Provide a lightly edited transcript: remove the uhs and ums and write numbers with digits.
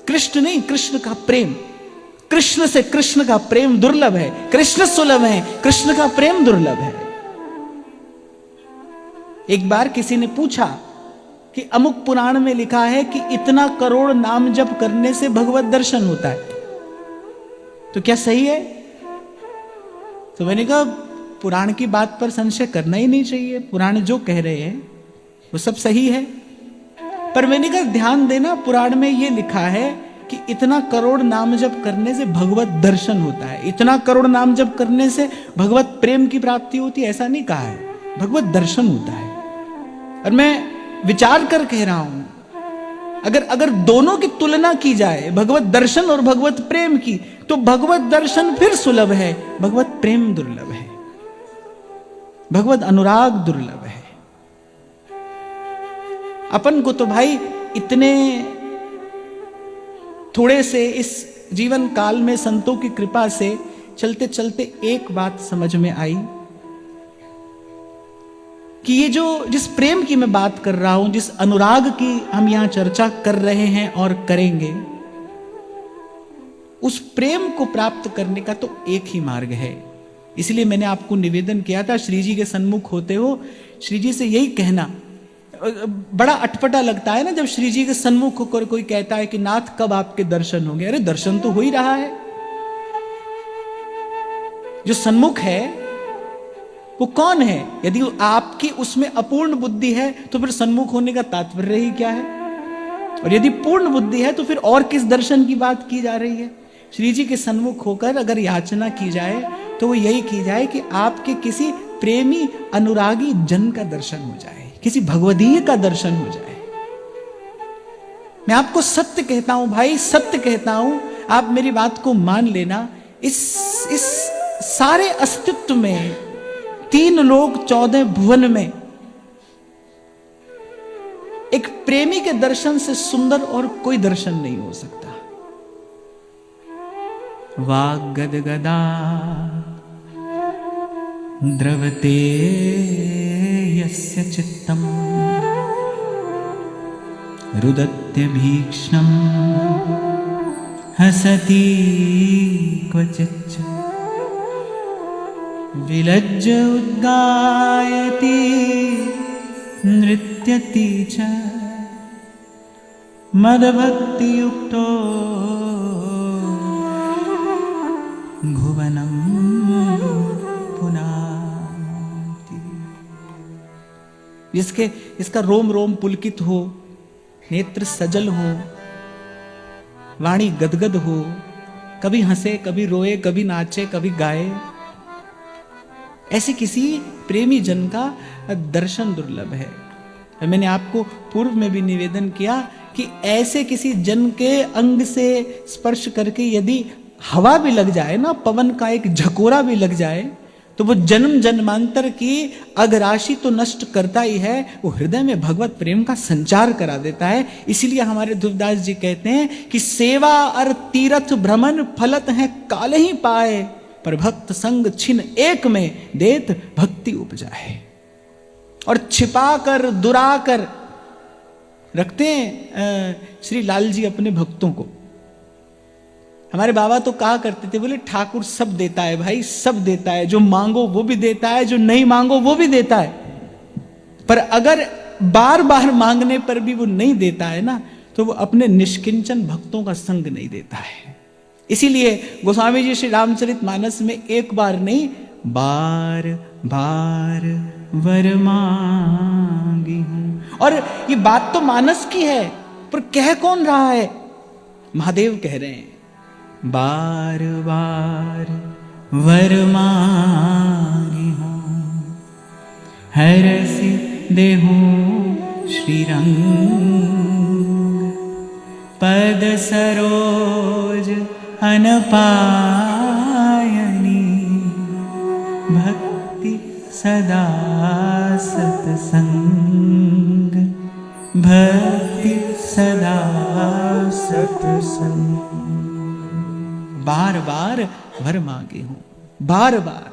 कृष्ण नहीं, कृष्ण का प्रेम। कृष्ण से कृष्ण का प्रेम दुर्लभ है, कृष्ण सुलभ है, कृष्ण का प्रेम दुर्लभ है। एक बार किसी ने पूछा कि अमुक पुराण में लिखा है कि इतना करोड़ नाम जप करने से भगवत दर्शन होता है, तो क्या सही है? तो मैंने कहा पुराण की बात पर संशय करना ही नहीं चाहिए, पुराण जो कह रहे हैं वो सब सही है। पर मैंने कहा ध्यान देना, पुराण में ये लिखा है कि इतना करोड़ नाम जप करने से भगवत दर्शन होता है, इतना करोड़ नाम जप करने से भगवत प्रेम की प्राप्ति होती है, ऐसा नहीं कहा है, भगवत दर्शन होता है। और मैं विचार कर कह रहा हूं, अगर दोनों की तुलना की जाए, भगवत दर्शन और भगवत प्रेम की, तो भगवत दर्शन फिर सुलभ है, भगवत प्रेम दुर्लभ है, भगवत अनुराग दुर्लभ है। अपन को तो भाई इतने थोड़े से इस जीवन काल में संतों की कृपा से चलते चलते एक बात समझ में आई कि ये जो जिस प्रेम की मैं बात कर रहा हूं, जिस अनुराग की हम यहां चर्चा कर रहे हैं और करेंगे, उस प्रेम को प्राप्त करने का तो एक ही मार्ग है। इसलिए मैंने आपको निवेदन किया था, श्री जी के सन्मुख होते हो श्री जी से यही कहना। बड़ा अटपटा लगता है ना जब श्री जी के सन्मुख होकर कोई कहता है कि नाथ कब आपके दर्शन होंगे। अरे दर्शन तो हो ही रहा है, जो सन्मुख है वो कौन है? यदि आपकी उसमें अपूर्ण बुद्धि है तो फिर सन्मुख होने का तात्पर्य ही क्या है? और यदि पूर्ण बुद्धि है तो फिर और किस दर्शन की बात की जा रही है? श्री जी के सन्मुख होकर अगर याचना की जाए तो वो यही की जाए कि आपके किसी प्रेमी अनुरागी जन का दर्शन हो जाए, किसी भगवदीय का दर्शन हो जाए। मैं आपको सत्य कहता हूं भाई, सत्य कहता हूं, आप मेरी बात को मान लेना। इस सारे अस्तित्व में, 3 लोक 14 भुवन में, एक प्रेमी के दर्शन से सुंदर और कोई दर्शन नहीं हो सकता। वाग्गदगदा द्रवते यस्य चित्तम् रुदत्यभीक्ष्णम् हसति क्वचिच्च विलज्य उद्गायति नृत्यति च मदभक्तियुक्तो भुवनं पुनाति। इसका रोम रोम पुलकित हो, नेत्र सजल हो, वाणी गदगद हो, कभी हंसे, कभी रोए, कभी नाचे, कभी गाए, ऐसे किसी प्रेमी जन का दर्शन दुर्लभ है। मैंने आपको पूर्व में भी निवेदन किया कि ऐसे किसी जन के अंग से स्पर्श करके यदि हवा भी लग जाए ना, पवन का एक झकोरा भी लग जाए, तो वो जन्म जन्मांतर की अघराशि तो नष्ट करता ही है, वो हृदय में भगवत प्रेम का संचार करा देता है। इसीलिए हमारे ध्रुवदास जी कहते हैं कि सेवा और तीर्थ भ्रमण फलत है काले ही पाए, पर भक्त संग छिन एक में देत भक्ति उपजाए। और छिपा कर दुरा कर रखते हैं श्री लाल जी अपने भक्तों को। हमारे बाबा तो कहा करते थे, बोले ठाकुर सब देता है भाई, सब देता है, जो मांगो वो भी देता है, जो नहीं मांगो वो भी देता है, पर अगर बार बार मांगने पर भी वो नहीं देता है ना, तो वो अपने निष्किंचन भक्तों का संग नहीं देता है। इसीलिए गोस्वामी जी श्री रामचरितमानस में एक बार नहीं, बार बार वर मांगी हूं। और ये बात तो मानस की है, पर कह कौन रहा है? महादेव कह रहे हैं, बार बार वर मांगी हूं, हरसि देहु श्रीरंग, पद सरोज अनपायनी, भक्ति सदा सत्संग, भक्ति सदा सत्संग। बार बार वर मांगी हूं, बार बार